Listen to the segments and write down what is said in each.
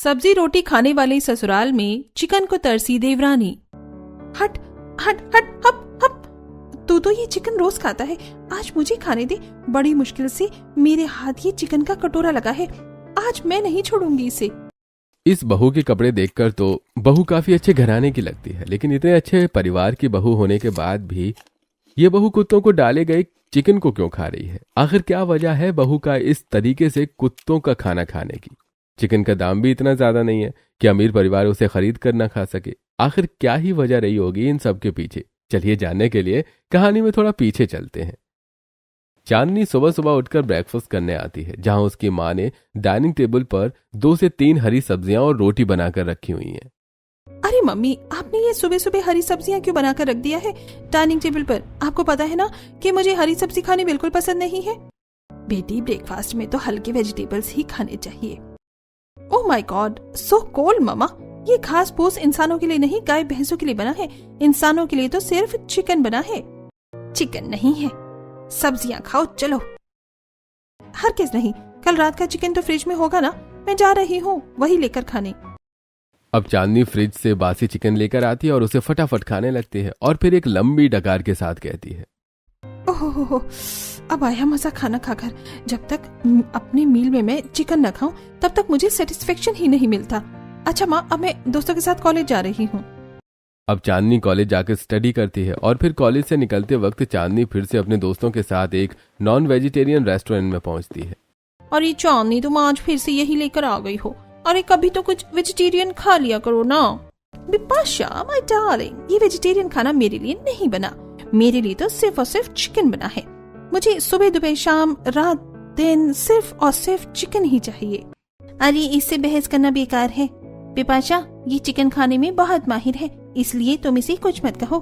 सब्जी रोटी खाने वाले ससुराल में चिकन को तरसी देवरानी। हट हट हट हप हप, तू तो ये चिकन रोज खाता है, आज मुझे खाने दे। बड़ी मुश्किल से मेरे हाथ ये चिकन का कटोरा लगा है, आज मैं नहीं छोड़ूंगी इसे। इस बहू के कपड़े देखकर तो बहू काफी अच्छे घराने की लगती है, लेकिन इतने अच्छे परिवार की बहू होने के बाद भी ये बहू कुत्तों को डाले गए चिकन को क्यों खा रही है? आखिर क्या वजह है बहू का इस तरीके से कुत्तों का खाना खाने की? चिकन का दाम भी इतना ज्यादा नहीं है कि अमीर परिवार उसे खरीद कर ना खा सके। आखिर क्या ही वजह रही होगी इन सब के पीछे? चलिए जानने के लिए कहानी में थोड़ा पीछे चलते हैं। चांदनी सुबह सुबह उठकर ब्रेकफास्ट करने आती है, जहां उसकी माँ ने डाइनिंग टेबल पर 2 से 3 हरी सब्जियां और रोटी बनाकर रखी हुई हैं। अरे मम्मी, आपने ये सुबह सुबह हरी सब्जियां क्यों बनाकर रख दिया है डाइनिंग टेबल पर? आपको पता है ना कि मुझे हरी सब्जी खानी बिल्कुल पसंद नहीं है। बेटी, ब्रेकफास्ट में तो हल्के वेजिटेबल्स ही खाने चाहिए। Oh my God, so cold mamma. ये घास फूस इंसानों के लिए नहीं, गाय भैंसों के लिए बना है। इंसानों के लिए तो सिर्फ चिकन बना है। चिकन नहीं है, सब्जियां खाओ चलो। हरगिज़ नहीं, कल रात का चिकन तो फ्रिज में होगा ना, मैं जा रही हूँ वही लेकर खाने। अब चांदनी फ्रिज से बासी चिकन लेकर आती है और उसे फटाफट खाने लगती है और फिर एक लंबी डकार के साथ कहती है, ओहो, अब आया मजा खाना खाकर। जब तक अपने मील में मैं चिकन न खाऊं तब तक मुझे सेटिस्फेक्शन ही नहीं मिलता। अच्छा माँ, अब मैं दोस्तों के साथ कॉलेज जा रही हूँ। अब चांदनी कॉलेज जाकर स्टडी करती है और फिर कॉलेज से निकलते वक्त चांदनी फिर से अपने दोस्तों के साथ एक नॉन वेजिटेरियन रेस्टोरेंट में पहुंचती है। अरे चांदनी, तुम आज फिर से यही लेकर आ गई हो। अरे कभी तो कुछ वेजिटेरियन खा लिया करो ना। बिपाशा माय डार्लिंग, ये वेजिटेरियन खाना मेरे लिए नहीं बना। मेरे लिए तो सिर्फ और सिर्फ चिकन बना है। मुझे सुबह दोपहर शाम रात दिन सिर्फ और सिर्फ चिकन ही चाहिए। अरे इससे बहस करना बेकार है। बिपाशा ये चिकन खाने में बहुत माहिर है, इसलिए तुम इसे कुछ मत कहो।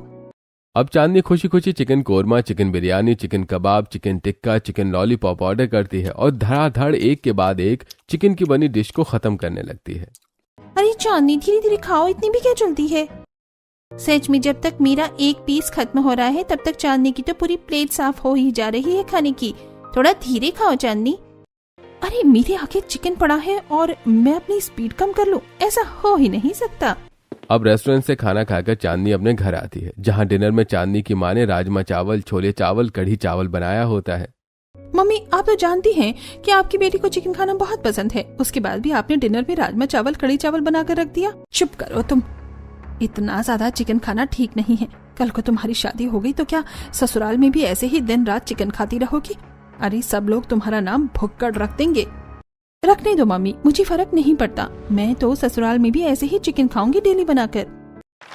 अब चांदनी खुशी खुशी chicken korma, chicken biryani, chicken kebab, chicken tikka, chicken lollipop order करती है और धड़ाधड़ एक के बाद एक चिकन की बनी डिश को खत्म करने लगती है। अरे चांदनी, धीरे धीरे खाओ, इतनी भी क्या जल्दी है? सच में जब तक मेरा एक पीस खत्म हो रहा है तब तक चांदनी की तो पूरी प्लेट साफ हो ही जा रही है खाने की। थोड़ा धीरे खाओ चांदनी। अरे मेरे आगे चिकन पड़ा है और मैं अपनी स्पीड कम कर लूं? ऐसा हो ही नहीं सकता। अब रेस्टोरेंट से खाना खाकर चांदनी अपने घर आती है, जहां डिनर में चांदनी की माँ ने राजमा चावल, छोले चावल, कढ़ी चावल बनाया होता है। मम्मी, आप तो जानती हैं कि आपकी बेटी को चिकन खाना बहुत पसंद है, उसके बाद भी आपने डिनर में राजमा चावल, कढ़ी चावल बनाकर रख दिया। चुप करो तुम, इतना ज्यादा चिकन खाना ठीक नहीं है। कल को तुम्हारी शादी हो गई तो क्या ससुराल में भी ऐसे ही दिन रात चिकन खाती रहोगी? अरे सब लोग तुम्हारा नाम भुक्कड़ रख देंगे। रखने दो मम्मी, मुझे फर्क नहीं पड़ता। मैं तो ससुराल में भी ऐसे ही चिकन खाऊंगी डेली बनाकर।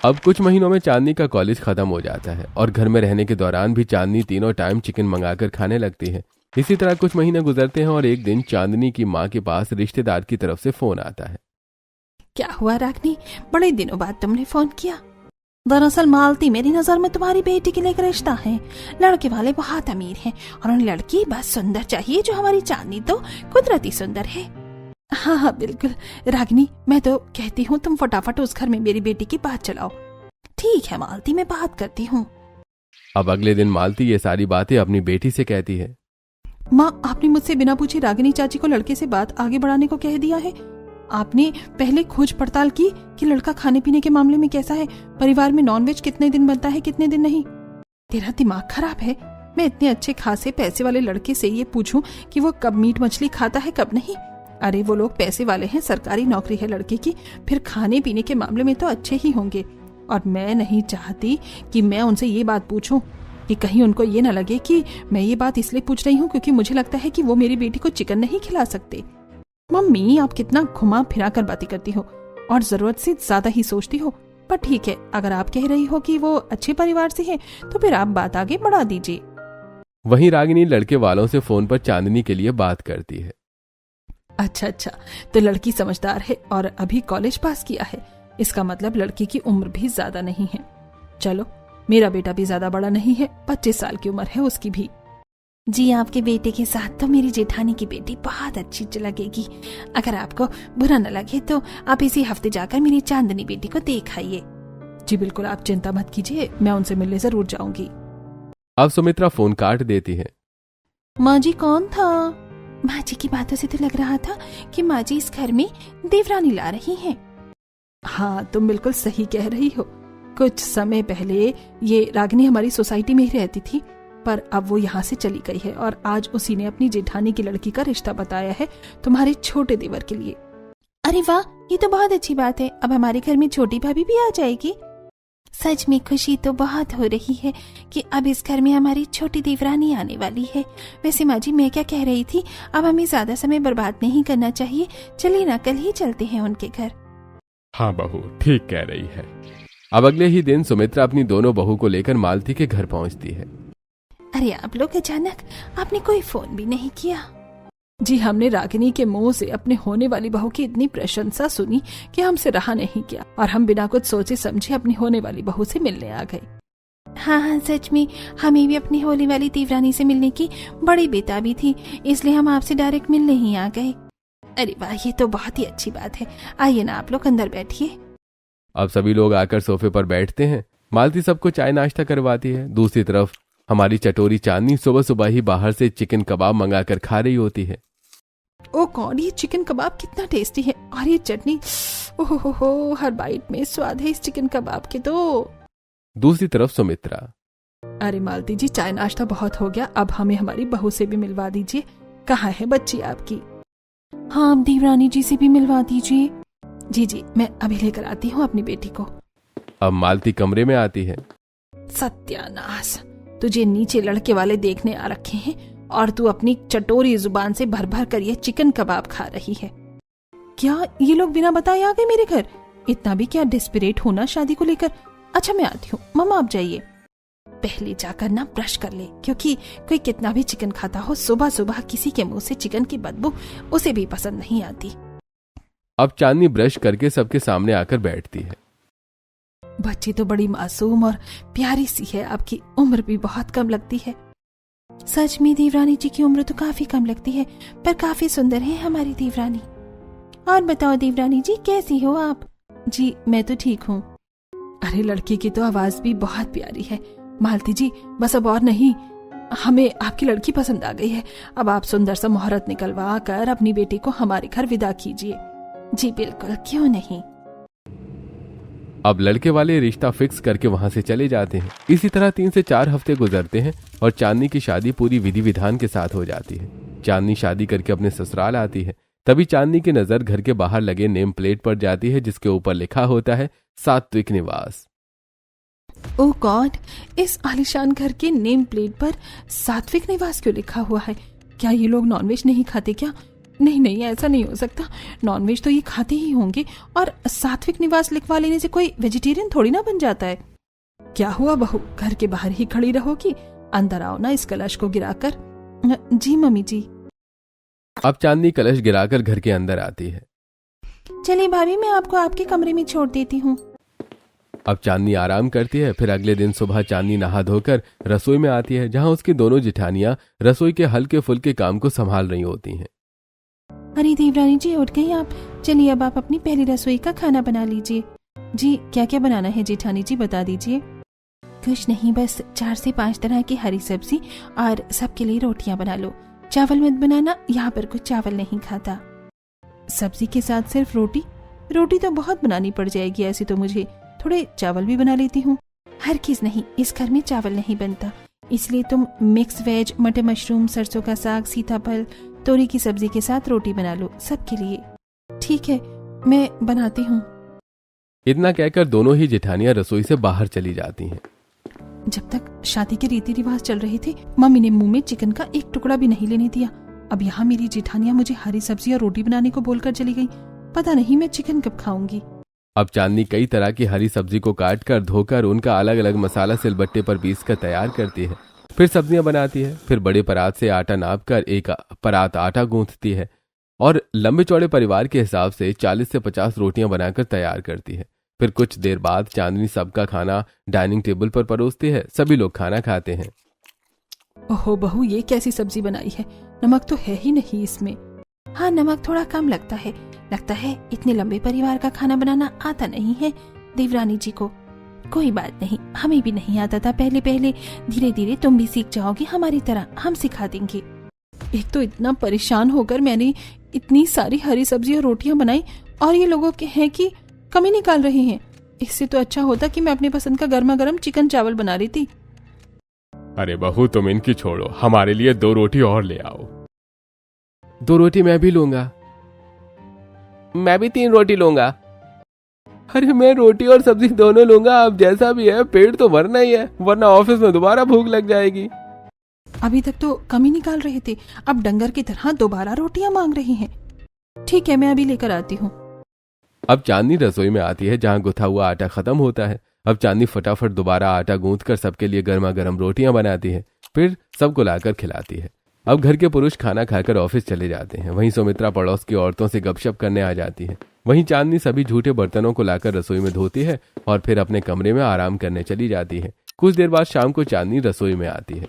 अब कुछ महीनों में चांदनी का कॉलेज खत्म हो जाता है और घर में रहने के दौरान भी चांदनी तीनों टाइम चिकन मंगाकर खाने लगती है। इसी तरह कुछ महीने गुजरते हैं और एक दिन चांदनी की माँ के पास रिश्तेदार की तरफ से फोन आता है। क्या हुआ रागनी, बड़े दिनों बाद तुमने फोन किया? दरअसल मालती, मेरी नजर में तुम्हारी बेटी के लिए एक रिश्ता है। लड़के वाले बहुत अमीर हैं और उन लड़की बस सुंदर चाहिए, जो हमारी चांदनी तो कुदरती सुंदर है। हाँ बिल्कुल रागनी, मैं तो कहती हूँ तुम फटाफट उस घर में मेरी बेटी की बात चलाओ। ठीक है मालती, मैं बात करती हूँ। अब अगले दिन मालती ये सारी बातें अपनी बेटी से कहती है। माँ, आपने मुझसे बिना पूछे रागिनी चाची को लड़के से बात आगे बढ़ाने को कह दिया है। आपने पहले खोज पड़ताल की कि लड़का खाने पीने के मामले में कैसा है, परिवार में नॉनवेज कितने दिन बनता है कितने दिन नहीं? तेरा दिमाग खराब है? मैं इतने अच्छे खासे पैसे वाले लड़के से ये पूछूं कि वो कब मीट मछली खाता है कब नहीं? अरे वो लोग पैसे वाले हैं, सरकारी नौकरी है लड़के की, फिर खाने पीने के मामले में तो अच्छे ही होंगे। और मैं नहीं चाहती कि मैं उनसे ये बात पूछूं कि कहीं उनको ये न लगे कि मैं ये बात इसलिए पूछ रही हूँ क्योंकि मुझे लगता है कि वो मेरी बेटी को चिकन नहीं खिला सकते। मम्मी, आप कितना घुमा फिरा कर बातें करती हो और जरूरत से ज्यादा ही सोचती हो। पर ठीक है, अगर आप कह रही हो कि वो अच्छे परिवार से है तो फिर आप बात आगे बढ़ा दीजिए। वहीं रागिनी लड़के वालों से फोन पर चांदनी के लिए बात करती है। अच्छा, तो लड़की समझदार है और अभी कॉलेज पास किया है, इसका मतलब लड़की की उम्र भी ज्यादा नहीं है। चलो, मेरा बेटा भी ज्यादा बड़ा नहीं है, 25 साल की उम्र है उसकी भी। जी, आपके बेटे के साथ तो मेरी जेठानी की बेटी बहुत अच्छी लगेगी। अगर आपको बुरा न लगे तो आप इसी हफ्ते जाकर मेरी चांदनी बेटी को देख आइए। जी बिल्कुल, आप चिंता मत कीजिए, मैं उनसे मिलने जरूर जाऊंगी। अब सुमित्रा फोन काट देती है। माँ जी, कौन था? माँ जी की बातों से तो लग रहा था कि माँ जी इस घर में देवरानी ला रही हैं। हाँ, तुम बिल्कुल सही कह रही हो। कुछ समय पहले ये रागिनी हमारी सोसाइटी में ही रहती थी, पर अब वो यहाँ से चली गई है और आज उसी ने अपनी जेठानी की लड़की का रिश्ता बताया है तुम्हारे छोटे देवर के लिए। अरे वाह, ये तो बहुत अच्छी बात है। अब हमारे घर में छोटी भाभी भी आ जाएगी। सच में खुशी तो बहुत हो रही है कि अब इस घर में हमारी छोटी देवरानी आने वाली है। वैसे माँ जी, मैं क्या कह रही थी, अब हमें ज्यादा समय बर्बाद नहीं करना चाहिए। चलिए ना, कल ही चलते हैं उनके घर। हाँ बहू, ठीक कह रही है। अब अगले ही दिन सुमित्रा अपनी दोनों बहू को लेकर मालती के घर पहुंचती है। अरे आप लोग अचानक, आपने कोई फोन भी नहीं किया। जी, हमने रागिनी के मुंह से अपने होने वाली बहू की इतनी प्रशंसा सुनी कि हमसे रहा नहीं किया और हम बिना कुछ सोचे समझे अपनी होने वाली बहू से मिलने आ गए। हाँ, सच में हमें भी अपनी होने वाली देवरानी से मिलने की बड़ी बेताबी थी, इसलिए हम आपसे डायरेक्ट मिलने ही आ गए। अरे वाह, ये तो बहुत ही अच्छी बात है। आइए ना, आप लोग अंदर बैठिए। अब सभी लोग आकर सोफे पर बैठते हैं। मालती सबको चाय नाश्ता करवाती है। दूसरी तरफ हमारी चटोरी चांदनी सुबह सुबह ही बाहर से चिकन कबाब मंगाकर खा रही होती है। ओ गॉड, ये चिकन कबाब कितना टेस्टी है और ये चटनी, ओहो, हर बाइट में स्वाद है इस चिकन कबाब के तो। दूसरी तरफ सुमित्रा, अरे मालती जी, चाय नाश्ता बहुत हो गया, अब हमें हमारी बहू से भी मिलवा दीजिए। कहाँ है बच्ची आपकी? हाँ, अब देवरानी जी से भी मिलवा दीजिए। जी, मैं अभी लेकर आती हूँ अपनी बेटी को। अब मालती कमरे में आती है। सत्यानाश, तुझे नीचे लड़के वाले देखने आ रखे हैं और तू अपनी चटोरी जुबान से भर भर कर ये चिकन कबाब खा रही है। क्या ये लोग बिना बताए आ गए मेरे घर? इतना भी क्या डिस्परेट होना शादी को लेकर। अच्छा, मैं आती हूँ। मम्मा आप जाइए, पहले जाकर ना ब्रश कर ले, क्योंकि कोई कितना भी चिकन खाता हो, सुबह सुबह किसी के मुंह से चिकन की बदबू उसे भी पसंद नहीं आती। अब चांदनी ब्रश करके सबके सामने आकर बैठती है। बच्ची तो बड़ी मासूम और प्यारी सी है, आपकी उम्र भी बहुत कम लगती है। सच में देवरानी जी की उम्र तो काफी कम लगती है, पर काफी सुंदर है हमारी देवरानी। और बताओ देवरानी जी, कैसी हो आप? जी, मैं तो ठीक हूँ। अरे लड़की की तो आवाज भी बहुत प्यारी है। मालती जी, बस अब और नहीं, हमें आपकी लड़की पसंद आ गई है। अब आप सुंदर सा मुहूर्त निकलवा कर अपनी बेटी को हमारे घर विदा कीजिए। जी बिल्कुल, क्यों नहीं। अब लड़के वाले रिश्ता फिक्स करके वहां से चले जाते हैं। इसी तरह 3 से 4 हफ्ते गुजरते हैं और चांदनी की शादी पूरी विधि विधान के साथ हो जाती है। चांदनी शादी करके अपने ससुराल आती है। तभी चांदनी की नजर घर के बाहर लगे नेम प्लेट पर जाती है, जिसके ऊपर लिखा होता है सात्विक निवास। ओह गॉड, इस आलीशान घर के नेम प्लेट पर सात्विक निवास क्यों लिखा हुआ है? क्या ये लोग नॉनवेज नहीं खाते क्या? नहीं, ऐसा नहीं हो सकता। नॉनवेज तो ये खाते ही होंगे और सात्विक निवास लिखवा लेने से कोई वेजिटेरियन थोड़ी ना बन जाता है। क्या हुआ बहू, घर के बाहर ही खड़ी रहोगी? अंदर आओ ना इस कलश को गिराकर। जी मम्मी जी। अब चांदनी कलश गिराकर घर के अंदर आती है। चलिए भाभी, मैं आपको आपके कमरे में छोड़ देती हूँ। अब चांदनी आराम करती है। फिर अगले दिन सुबह चांदनी नहा धोकर रसोई में आती है, जहां उसकी दोनों जेठानियां रसोई के हल्के फुल्के काम को संभाल रही होती हैं। अरे देवरानी जी, उठ गई आप? चलिए अब आप अपनी पहली रसोई का खाना बना लीजिए। जी, क्या क्या बनाना है जेठानी जी, बता दीजिए। कुछ नहीं, बस 4 से 5 तरह की हरी सब्जी और सबके लिए रोटियां बना लो। चावल मत बनाना, यहाँ पर कुछ चावल नहीं खाता। सब्जी के साथ सिर्फ रोटी? रोटी तो बहुत बनानी पड़ जाएगी ऐसी तो मुझे। थोड़े चावल भी बना लेती हूँ। हर चीज नहीं, इस घर में चावल नहीं बनता, इसलिए तुम मिक्स वेज, मटर मशरूम, सरसों का साग, सीताफल, तोरी की सब्जी के साथ रोटी बना लो सबके लिए। ठीक है, मैं बनाती हूँ। इतना कहकर दोनों ही जेठानियां रसोई से बाहर चली जाती हैं। जब तक शादी के रीति रिवाज चल रहे थे, मम्मी ने मुंह में चिकन का एक टुकड़ा भी नहीं लेने दिया। अब यहाँ मेरी जेठानियां मुझे हरी सब्जी और रोटी बनाने को बोलकर चली गई। पता नहीं मैं चिकन कब खाऊंगी। अब चांदनी कई तरह की हरी सब्जी को काट कर धोकर उनका अलग अलग मसाला सिलबट्टे पर पीस कर तैयार करती है। फिर सब्जियां बनाती है। फिर बड़े परात से आटा नाप कर एक परात आटा गूंथती है और लंबे चौड़े परिवार के हिसाब से 40 से 50 रोटियां बनाकर तैयार करती है। फिर कुछ देर बाद चांदनी सबका खाना डाइनिंग टेबल पर परोसती है। सभी लोग खाना खाते हैं। ओहो बहू, ये कैसी सब्जी बनाई है? नमक तो है ही नहीं इसमें। हाँ, नमक थोड़ा कम लगता है। इतने लंबे परिवार का खाना बनाना आता नहीं है देवरानी जी को। कोई बात नहीं, हमें भी नहीं आता था पहले। धीरे धीरे तुम भी सीख जाओगी हमारी तरह, हम सिखा देंगे। एक तो इतना परेशान होकर मैंने इतनी सारी हरी सब्जी और रोटियां बनाई और ये लोगों के हैं कि कमी निकाल रहे हैं। इससे तो अच्छा होता कि मैं अपने पसंद का गर्मा गर्म चिकन चावल बना रही थी। अरे बहू तुम इनकी छोड़ो, हमारे लिए 2 रोटी और ले आओ। 2 रोटी मैं भी लूंगा। मैं भी 3 रोटी लूंगा। अरे मैं रोटी और सब्जी दोनों लूंगा, अब जैसा भी है पेट तो भरना ही है, वरना ऑफिस में दोबारा भूख लग जाएगी। अभी तक तो कमी निकाल रहे थे, अब डंगर की तरह दोबारा रोटियां मांग रहे हैं। ठीक है, मैं अभी लेकर आती हूँ। अब चांदनी रसोई में आती है जहाँ गुथा हुआ आटा खत्म होता है। अब चांदनी फटाफट दोबारा आटा गूंथ कर सबके लिए गर्मा गर्म रोटियां बनाती है, फिर सबको लाकर खिलाती है। अब घर के पुरुष खाना खाकर ऑफिस चले जाते हैं। वहीं सुमित्रा पड़ोस की औरतों से गपशप करने आ जाती है। वहीं चांदनी सभी झूठे बर्तनों को लाकर रसोई में धोती है और फिर अपने कमरे में आराम करने चली जाती है। कुछ देर बाद शाम को चांदनी रसोई में आती है।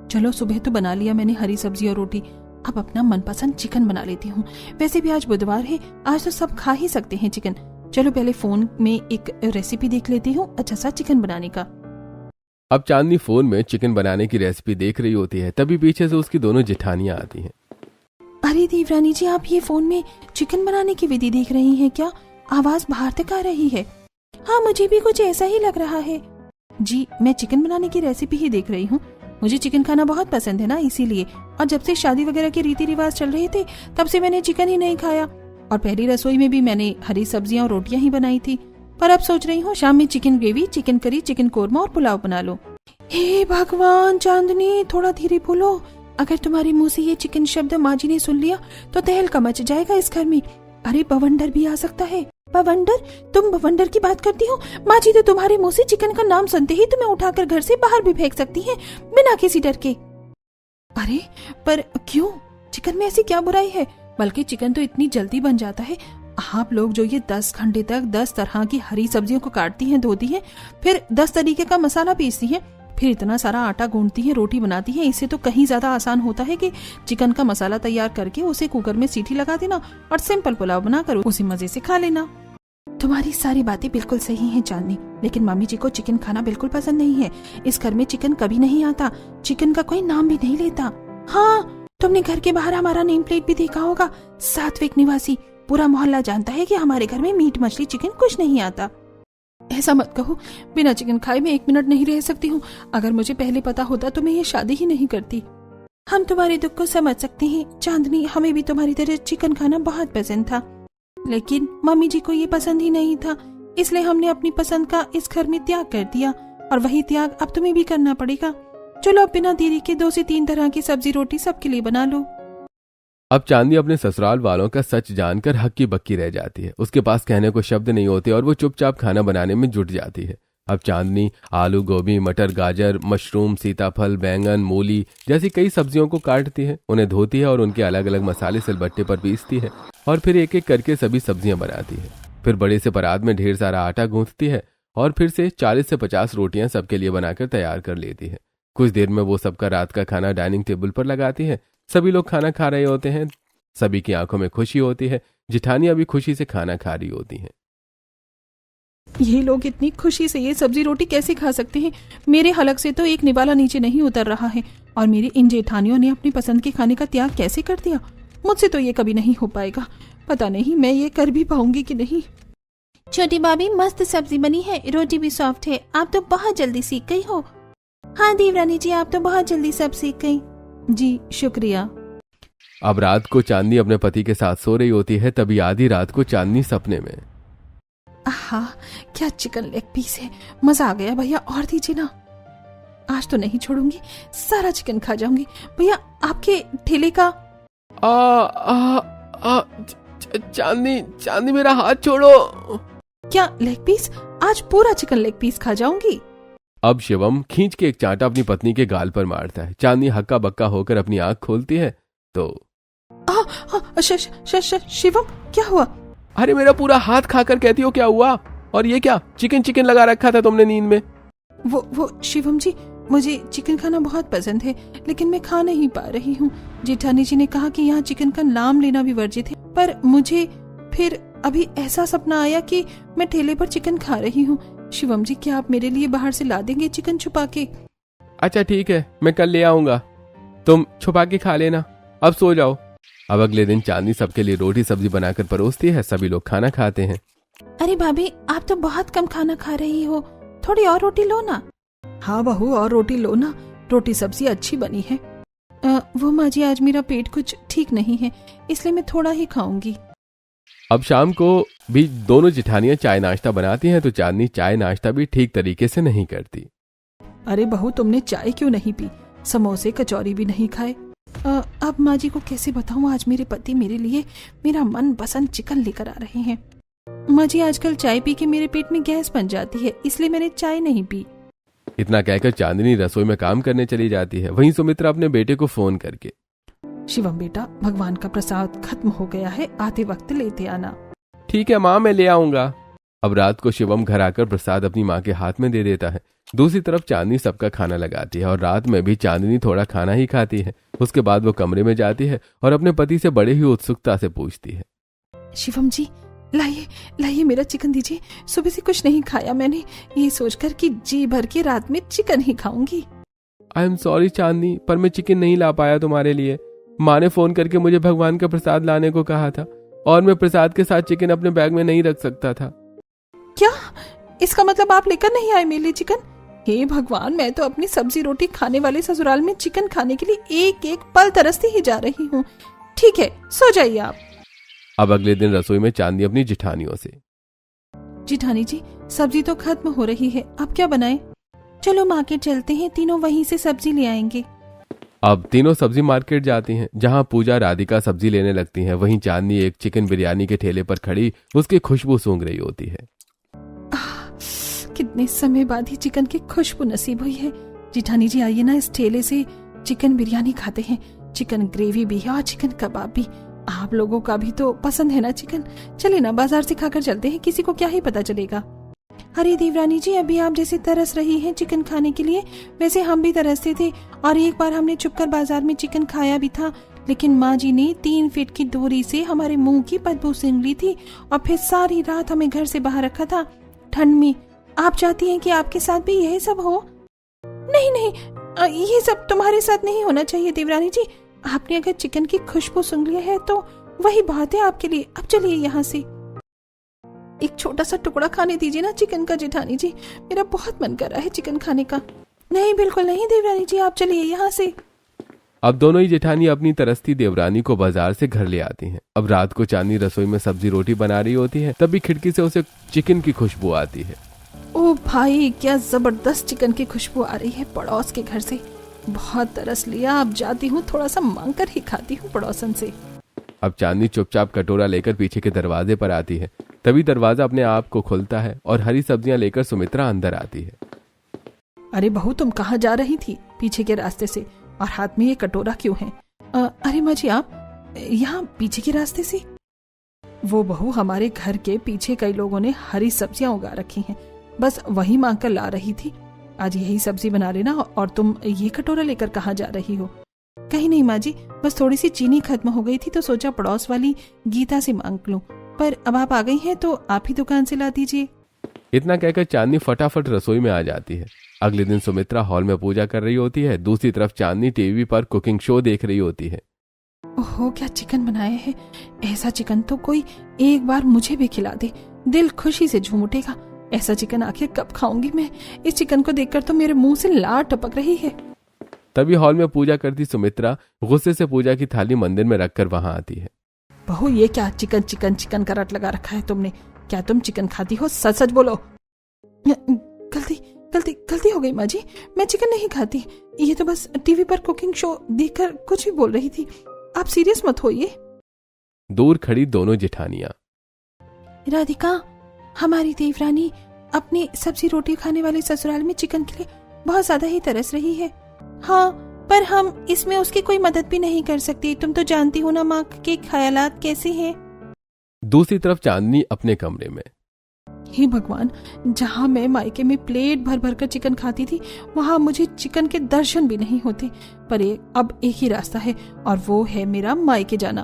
चलो, सुबह तो बना लिया मैंने हरी सब्जी और रोटी, अब अपना मनपसंद चिकन बना लेती हूँ। वैसे भी आज बुधवार है, आज तो सब खा ही सकते हैं चिकन। चलो पहले फोन में एक रेसिपी देख लेती हूँ अच्छा सा चिकन बनाने का। अब चांदनी फोन में चिकन बनाने की रेसिपी देख रही होती है, तभी पीछे से उसकी दोनों जेठानियां आती हैं। अरे देवरानी जी, आप ये फोन में चिकन बनाने की विधि देख रही हैं क्या? आवाज बाहर तक आ रही है। हाँ, मुझे भी कुछ ऐसा ही लग रहा है। जी, मैं चिकन बनाने की रेसिपी ही देख रही हूँ। मुझे चिकन खाना बहुत पसंद है ना, इसीलिए। और जब से शादी वगैरह के रीति रिवाज चल रहे थे तब से मैंने चिकन ही नहीं खाया, और पहली रसोई में भी मैंने हरी सब्जियां और रोटियां ही बनाई थी। पर अब सोच रही हूँ शाम में chicken gravy, chicken curry, chicken korma और पुलाव बना लो। हे भगवान चांदनी, थोड़ा धीरे बोलो। अगर तुम्हारे मुंह से ये चिकन शब्द माँ जी ने सुन लिया तो तहलका मच जाएगा इस घर में। अरे बवंडर भी आ सकता है। बवंडर? तुम बवंडर की बात करती हो? माँ जी तो तुम्हारे मुंह से चिकन का नाम सुनते ही तुम्हें उठाकर घर से बाहर भी फेंक सकती हैं, बिना किसी डर के। अरे पर क्यों? चिकन में ऐसी क्या बुराई है? बल्कि चिकन तो इतनी जल्दी बन जाता है। आप लोग जो ये 10 घंटे तक 10 तरह की हरी सब्जियों को काटती हैं, धोती हैं, फिर 10 तरीके का मसाला पीसती हैं, फिर इतना सारा आटा गूंथती हैं, रोटी बनाती हैं, इससे तो कहीं ज्यादा आसान होता है कि चिकन का मसाला तैयार करके उसे कुकर में सीटी लगा देना और सिंपल पुलाव बनाकर उसी मजे से खा लेना। तुम्हारी सारी बातें बिल्कुल सही हैं चांदनी, लेकिन मम्मी जी को चिकन खाना बिल्कुल पसंद नहीं है। इस घर में चिकन कभी नहीं आता, चिकन का कोई नाम भी नहीं लेता। हाँ, तुमने घर के बाहर हमारा नेम प्लेट भी देखा होगा, सात्विक निवासी। पूरा मोहल्ला जानता है कि हमारे घर में मीट मछली चिकन कुछ नहीं आता। ऐसा मत कहो, बिना चिकन खाए मैं 1 मिनट नहीं रह सकती हूँ। अगर मुझे पहले पता होता तो मैं ये शादी ही नहीं करती। हम तुम्हारे दुख को समझ सकते हैं चांदनी, हमें भी तुम्हारी तरह चिकन खाना बहुत पसंद था, लेकिन मम्मी जी को ये पसंद ही नहीं था, इसलिए हमने अपनी पसंद का इस घर में त्याग कर दिया, और वही त्याग अब तुम्हें भी करना पड़ेगा। चलो अब बिना देरी के 2 से 3 तरह की सब्जी रोटी सबके लिए बना लो। अब चांदनी अपने ससुराल वालों का सच जानकर हक्की बक्की रह जाती है। उसके पास कहने को शब्द नहीं होते और वो चुपचाप खाना बनाने में जुट जाती है। अब चांदनी आलू, गोभी, मटर, गाजर, मशरूम, सीताफल, बैंगन, मूली जैसी कई सब्जियों को काटती है, उन्हें धोती है और उनके अलग अलग मसाले सिलबट्टे पर पीसती है और फिर एक एक करके सभी सब्जियां बनाती है। फिर बड़े से परात में ढेर सारा आटा गूंथती है और फिर से 40 से 50 रोटियां सबके लिए बनाकर तैयार कर लेती है। कुछ देर में वो सबका रात का खाना डाइनिंग टेबल पर लगाती है। सभी लोग खाना खा रहे होते हैं, सभी की आंखों में खुशी होती है। जिठानियां भी खुशी से खाना खा रही होती हैं। ये लोग इतनी खुशी से ये सब्जी रोटी कैसे खा सकते हैं? मेरे हलक से तो एक निवाला नीचे नहीं उतर रहा है, और मेरी इन जेठानियों ने अपनी पसंद के खाने का त्याग कैसे कर दिया? मुझसे तो ये कभी नहीं हो पाएगा। पता नहीं मैं ये कर भी पाऊंगी कि नहीं। छोटी भाभी, मस्त सब्जी बनी है, रोटी भी सॉफ्ट है। आप तो बहुत जल्दी सीख गई हो। हाँ देवरानी जी, आप तो बहुत जल्दी सब सीख गई। जी शुक्रिया। अब रात को चांदनी अपने पति के साथ सो रही होती है, तभी आधी रात को चांदनी सपने में। आहा, क्या चिकन लेग पीस है, मजा आ गया भैया, और दीजिए ना। आज तो नहीं छोड़ूंगी, सारा चिकन खा जाऊंगी। भैया आपके ठेले का। चांदनी मेरा हाथ छोड़ो। क्या लेग पीस? आज पूरा चिकन लेग पीस खा जाऊंगी। अब शिवम खींच के एक चांटा अपनी पत्नी के गाल पर मारता है। चांदनी हक्का बक्का होकर अपनी आंख खोलती है तो शिवम, क्या हुआ? अरे मेरा पूरा हाथ खाकर कहती हो क्या हुआ? और ये क्या चिकन लगा रखा था तुमने नींद में? वो शिवम जी, मुझे चिकन खाना बहुत पसंद है, लेकिन मैं खा नहीं पा रही हूँ। जेठानी जी ने कहा कि यहाँ चिकन का नाम लेना भी वर्जित है, पर मुझे फिर अभी ऐसा सपना आया कि मैं ठेले पर चिकन खा रही हूँ। शिवम जी, क्या आप मेरे लिए बाहर से ला देंगे चिकन छुपा के? अच्छा ठीक है, मैं कल ले आऊंगा, तुम छुपा के खा लेना। अब सो जाओ। अब अगले दिन चांदनी सबके लिए रोटी सब्जी बनाकर परोसती है। सभी लोग खाना खाते हैं। अरे भाभी, आप तो बहुत कम खाना खा रही हो, थोड़ी और रोटी लो ना। हाँ बहू, और रोटी लो ना, रोटी सब्जी अच्छी बनी है। वो माँ जी, आज मेरा पेट कुछ ठीक नहीं है, इसलिए मैं थोड़ा ही खाऊंगी। अब शाम को भी दोनों जिठानियां चाय नाश्ता बनाती हैं, तो चांदनी चाय नाश्ता भी ठीक तरीके से नहीं करती। अरे बहू, तुमने चाय क्यों नहीं पी, समोसे कचौरी भी नहीं खाए? अब माँ जी को कैसे बताऊँ, आज मेरे पति मेरे लिए मेरा मन पसंद चिकन लेकर आ रहे हैं। माँ जी, आजकल चाय पी के मेरे पेट में गैस बन जाती है, इसलिए मैंने चाय नहीं पी। इतना कहकर चांदनी रसोई में काम करने चली जाती है। वहीं सुमित्रा अपने बेटे को फोन करके, शिवम बेटा, भगवान का प्रसाद खत्म हो गया है, आते वक्त लेते आना। ठीक है माँ, मैं ले आऊंगा। अब रात को शिवम घर आकर प्रसाद अपनी माँ के हाथ में दे देता है। दूसरी तरफ चांदनी सबका खाना लगाती है और रात में भी चांदनी थोड़ा खाना ही खाती है। उसके बाद वो कमरे में जाती है और अपने पति से बड़े ही उत्सुकता से पूछती है, शिवम जी, लाइए लाइए मेरा चिकन दीजिए, सुबह से कुछ नहीं खाया मैंने, ये सोचकर कि जी भर के रात में चिकन ही खाऊंगी। आई एम सॉरी चांदनी, पर मैं चिकन नहीं ला पाया तुम्हारे लिए। माँ ने फोन करके मुझे भगवान का प्रसाद लाने को कहा था और मैं प्रसाद के साथ चिकन अपने बैग में नहीं रख सकता था। क्या? इसका मतलब आप लेकर नहीं आए मेरे लिए चिकन? हे भगवान, मैं तो अपनी सब्जी रोटी खाने वाले ससुराल में चिकन खाने के लिए एक एक पल तरसती ही जा रही हूँ। ठीक है, सो जाइए आप। अब अगले दिन रसोई में चांदनी अपनी जिठानियों से, जिठानी जी, सब्जी तो खत्म हो रही है, अब क्या बनाएं? चलो मार्केट चलते हैं, तीनों वहीं से सब्जी ले आएंगे। अब तीनों सब्जी मार्केट जाती हैं, जहां पूजा राधिका सब्जी लेने लगती हैं। वहीं चांदनी एक चिकन बिरयानी के ठेले पर खड़ी उसकी खुशबू सूंघ रही होती है। कितने समय बाद ही चिकन की खुशबू नसीब हुई है। जिठानी जी, आइए ना, इस ठेले से चिकन बिरयानी खाते हैं। चिकन ग्रेवी भी है और चिकन कबाब भी। आप लोगों का भी तो पसंद है ना चिकन? चले ना, बाजार से खाकर चलते हैं, किसी को क्या ही पता चलेगा। अरे देवरानी जी, अभी आप जैसे तरस रही हैं चिकन खाने के लिए, वैसे हम भी तरसते थे। और एक बार हमने छुपकर बाजार में चिकन खाया भी था, लेकिन माँ जी ने 3 फीट की दूरी से हमारे मुंह की बदबू सूंघ ली थी और फिर सारी रात हमें घर से बाहर रखा था ठंड में। आप चाहती हैं कि आपके साथ भी यही सब हो? नहीं नहीं, ये सब तुम्हारे साथ नहीं होना चाहिए देवरानी जी। आपने अगर चिकन की खुशबू सूंघ लिया है तो वही बात है आपके लिए। अब चलिए यहाँ से, एक छोटा सा टुकड़ा खाने दीजिए ना चिकन का जिठानी जी, मेरा बहुत मन कर रहा है चिकन खाने का। नहीं, बिल्कुल नहीं देवरानी जी, आप चलिए यहाँ से। अब दोनों ही जेठानी अपनी तरसती देवरानी को बाजार से घर ले आती हैं। अब रात को चांदनी रसोई में सब्जी रोटी बना रही होती है, तभी खिड़की से उसे चिकन की खुशबू आती है। ओ भाई, क्या जबरदस्त चिकन की खुशबू आ रही है पड़ोस के घर से। बहुत तरस लिया, अब जाती हूँ, थोड़ा सा मांग कर ही खाती हूँ पड़ोसन से। अब चांदनी चुपचाप कटोरा लेकर पीछे के दरवाजे पर आती है। तभी दरवाजा अपने आप को खुलता है और हरी सब्जियां लेकर सुमित्रा अंदर आती है। अरे बहू, तुम कहाँ जा रही थी पीछे के रास्ते से, और हाथ में ये कटोरा क्यों है? अरे माँ जी, आप यहाँ पीछे के रास्ते से? वो बहू, हमारे घर के पीछे कई लोगों ने हरी सब्जियां उगा रखी हैं, बस वही मांग कर ला रही थी। आज यही सब्जी बना लेना, और तुम ये कटोरा लेकर कहाँ जा रही हो? कहीं नहीं माँ जी, बस थोड़ी सी चीनी खत्म हो गई थी तो सोचा पड़ोस वाली गीता से मांग लूं, पर अब आप आ गई हैं तो आप ही दुकान से ला दीजिए। इतना कहकर चांदनी फटाफट रसोई में आ जाती है। अगले दिन सुमित्रा हॉल में पूजा कर रही होती है। दूसरी तरफ चांदनी टीवी पर कुकिंग शो देख रही होती है। ओहो, क्या चिकन बनाए हैं! ऐसा चिकन तो कोई एक बार मुझे भी खिला दे, दिल खुशी से झूम उठेगा। ऐसा चिकन आखिर कब खाऊंगी मैं? इस चिकन को देखकर तो मेरे मुंह से लार टपक रही है। तभी हॉल में पूजा करती सुमित्रा गुस्से से पूजा की थाली मंदिर में रखकर वहां आती है। बहू, ये क्या चिकन चिकन चिकन का रट लगा रखा है तुमने? क्या तुम चिकन खाती हो? सच सच बोलो। गलती गलती गलती हो गई माँ जी, मैं चिकन नहीं खाती। ये तो बस टीवी पर कुकिंग शो देखकर कुछ भी बोल रही थी, आप सीरियस मत होइए। दूर खड़ी दोनों जेठानियां, राधिका, हमारी देवरानी अपनी सब्जी रोटी खाने वाले ससुराल में चिकन के लिए बहुत ज्यादा ही तरस रही है। हाँ, पर हम इसमें उसकी कोई मदद भी नहीं कर सकती। तुम तो जानती हो ना माँ के ख्यालात कैसे हैं। दूसरी तरफ चांदनी अपने कमरे में, हे भगवान, जहाँ मैं मायके में प्लेट भर भर कर चिकन खाती थी, वहाँ मुझे चिकन के दर्शन भी नहीं होते। पर अब एक ही रास्ता है, और वो है मेरा मायके जाना।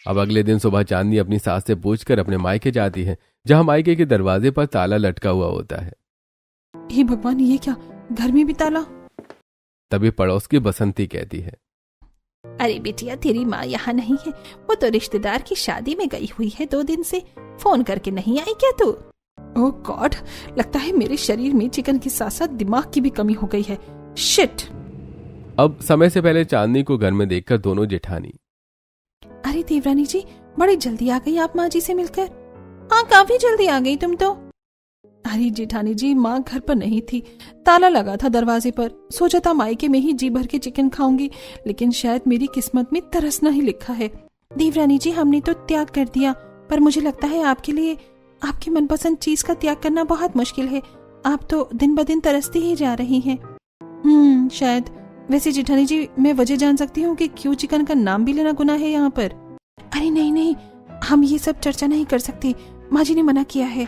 अब अगले दिन सुबह चांदनी अपनी सास से पूछकर अपने मायके जाती है, जहाँ मायके के दरवाजे पर ताला लटका हुआ होता है। हे भगवान, ये क्या, घर में भी ताला? तभी पड़ोस की बसंती कहती है, अरे बेटिया, तेरी माँ यहाँ नहीं है, वो तो रिश्तेदार की शादी में गई हुई है 2 दिन से। फोन करके नहीं आई क्या तू? ओह गॉड, लगता है मेरे शरीर में चिकन के साथ साथ दिमाग की भी कमी हो गई है। शिट। अब समय से पहले चांदनी को घर में देखकर दोनों जेठानी, अरे देवरानी जी, बड़ी जल्दी आ गई आप माँ जी से मिलकर। हाँ, काफी जल्दी आ गई तुम तो। अरे जेठानी जी, माँ घर पर नहीं थी, ताला लगा था दरवाजे पर। सोचा था मायके में ही जी भर के चिकन खाऊंगी, लेकिन शायद मेरी किस्मत में तरसना ही लिखा है। देवरानी जी, हमने तो त्याग कर दिया, पर मुझे लगता है आपके लिए आपकी मनपसंद चीज का त्याग करना बहुत मुश्किल है। आप तो दिन ब दिन तरसती ही जा रही हैं। शायद। वैसे जेठानी जी, मैं वजह जान सकती हूँ कि क्यों चिकन का नाम भी लेना गुनाह है यहाँ पर? अरे नहीं नहीं, हम ये सब चर्चा नहीं कर सकते, माँ जी ने मना किया है।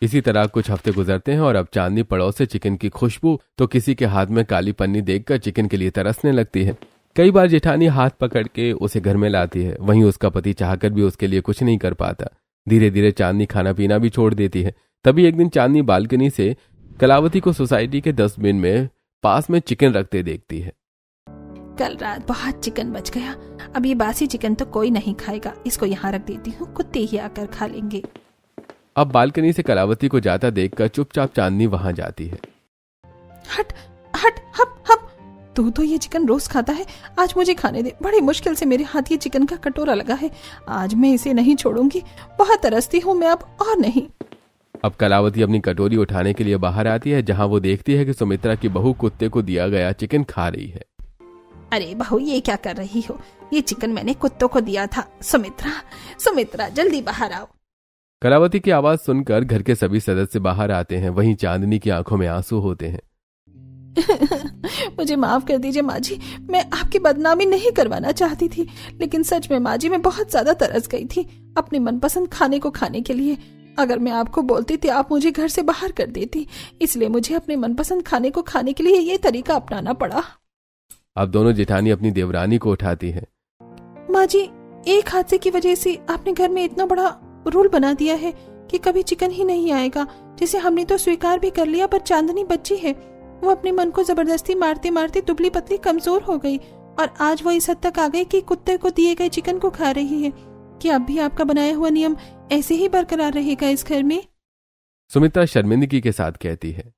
इसी तरह कुछ हफ्ते गुजरते हैं और अब चांदनी पड़ोस से चिकन की खुशबू तो किसी के हाथ में काली पन्नी देखकर चिकन के लिए तरसने लगती है। कई बार जेठानी हाथ पकड़ के उसे घर में लाती है, वहीं उसका पति चाहकर भी उसके लिए कुछ नहीं कर पाता। धीरे धीरे चांदनी खाना पीना भी छोड़ देती है। तभी एक दिन चांदनी बालकनी से कलावती को सोसाइटी के डस्टबिन में पास में चिकन रखते देखती है। कल रात बहुत चिकन बच गया, अब ये बासी चिकन तो कोई नहीं खाएगा, इसको यहाँ रख देती हूँ, कुत्ते ही आकर खा लेंगे। अब बालकनी से कलावती को जाता देखकर चुपचाप चांदनी वहां जाती है। हट हट, हप हप, तू तो ये चिकन रोज खाता है, आज मुझे खाने दे। बड़ी मुश्किल से मेरे हाथ ये चिकन का कटोरा लगा है, आज मैं इसे नहीं छोड़ूंगी। बहुत तरसती हूँ मैं अब, और नहीं। अब कलावती अपनी कटोरी उठाने के लिए बाहर आती है, जहां वो देखती है कि सुमित्रा की बहू कुत्ते को दिया गया चिकन खा रही है। अरे बहू, ये क्या कर रही हो? ये चिकन मैंने कुत्तों को दिया था। सुमित्रा, सुमित्रा, जल्दी बाहर आओ। कलावती की आवाज सुनकर घर के सभी सदस्य बाहर आते हैं, वहीं चांदनी की आंखों में आंसू होते हैं। मुझे माफ कर दीजिए माँ जी, मैं आपकी बदनामी नहीं करवाना चाहती थी, लेकिन सच में माँ जी, मैं बहुत ज्यादा तरस गई थी अपने मनपसंद खाने को खाने के लिए। अगर मैं आपको बोलती थी, आप मुझे घर से बाहर कर देती, इसलिए मुझे अपने मनपसंद खाने को खाने के लिए ये तरीका अपनाना पड़ा। अब दोनों जेठानी अपनी देवरानी को उठाती है। माँ जी, एक हादसे की वजह से आपने घर में इतना बड़ा रूल बना दिया है कि कभी चिकन ही नहीं आएगा, जिसे हमने तो स्वीकार भी कर लिया, पर चांदनी बच्ची है, वो अपने मन को जबरदस्ती मारते मारते दुबली पतली कमजोर हो गई, और आज वो इस हद तक आ गई कि कुत्ते को दिए गए चिकन को खा रही है। क्या अब भी आपका बनाया हुआ नियम ऐसे ही बरकरार रहेगा इस घर में? सुमित्रा शर्मिंदगी के साथ कहती है।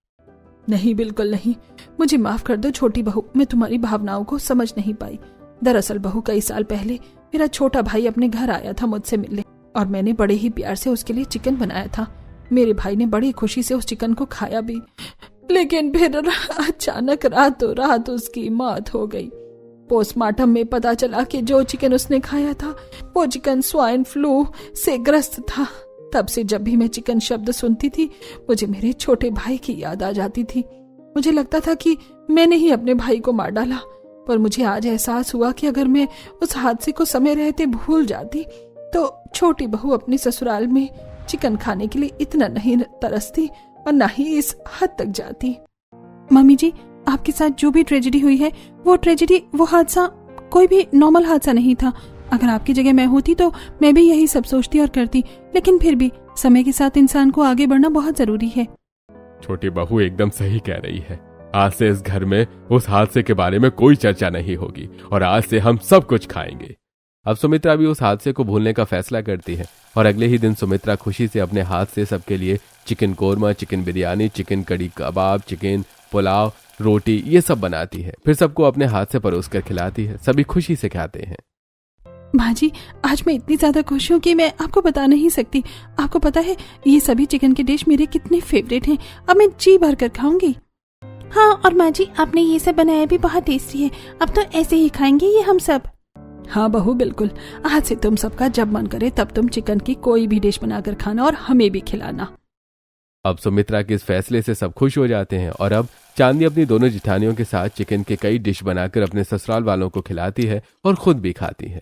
नहीं, बिल्कुल नहीं, मुझे माफ कर दो छोटी बहू, मैं तुम्हारी भावनाओं को समझ नहीं पाई। दरअसल बहू, कई साल पहले मेरा छोटा भाई अपने घर आया था मुझसे मिलने, और मैंने बड़े ही प्यार से उसके लिए चिकन बनाया था। मेरे भाई ने बड़ी खुशी से उस चिकन को खाया भी, लेकिन फिर अचानक रातों रात उसकी मौत हो गई। पोस्टमार्टम में पता चला कि जो चिकन उसने खाया था वो चिकन स्वाइन फ्लू से ग्रस्त था। तब से जब भी मैं चिकन शब्द सुनती थी, मुझे मेरे छोटे भाई की याद आ जाती थी। मुझे लगता था कि मैंने ही अपने भाई को मार डाला, पर मुझे आज एहसास हुआ कि अगर मैं उस हादसे को समय रहते भूल जाती तो छोटी बहू अपने ससुराल में चिकन खाने के लिए इतना नहीं तरसती और ना ही इस हद तक जाती। मम्मी जी, आपके साथ जो भी ट्रेजेडी हुई है, वो ट्रेजेडी, वो हादसा कोई भी नॉर्मल हादसा नहीं था। अगर आपकी जगह मैं होती तो मैं भी यही सब सोचती और करती, लेकिन फिर भी समय के साथ इंसान को आगे बढ़ना बहुत जरूरी है। छोटी बहू एकदम सही कह रही है। आज से इस घर में उस हादसे के बारे में कोई चर्चा नहीं होगी, और आज से हम सब कुछ खाएंगे। अब सुमित्रा भी उस हादसे को भूलने का फैसला करती है, और अगले ही दिन सुमित्रा खुशी से अपने हाथ से सबके लिए chicken korma, chicken biryani, chicken कड़ी कबाब, चिकन पुलाव, रोटी, ये सब बनाती है। फिर सबको अपने हाथ से परोस कर खिलाती है। सभी खुशी से खाते हैं। माँ जी, आज मैं इतनी ज्यादा खुश हूँ कि मैं आपको बता नहीं सकती। आपको पता है ये सभी चिकन के डिश मेरे कितने फेवरेट हैं। अब मैं जी भर कर खाऊंगी। हाँ, और माँ जी, आपने ये सब बनाया भी बहुत टेस्टी है। अब तो ऐसे ही खाएंगे ये हम सब। हाँ बहू, बिल्कुल। आज से तुम सबका जब मन करे तब तुम चिकन की कोई भी डिश बनाकर खाना और हमें भी खिलाना। अब सुमित्रा के इस फैसले से सब खुश हो जाते हैं, और अब चांदनी अपनी दोनों जिठानियों के साथ चिकन के कई डिश बनाकर अपने ससुराल वालों को खिलाती है और खुद भी खाती है।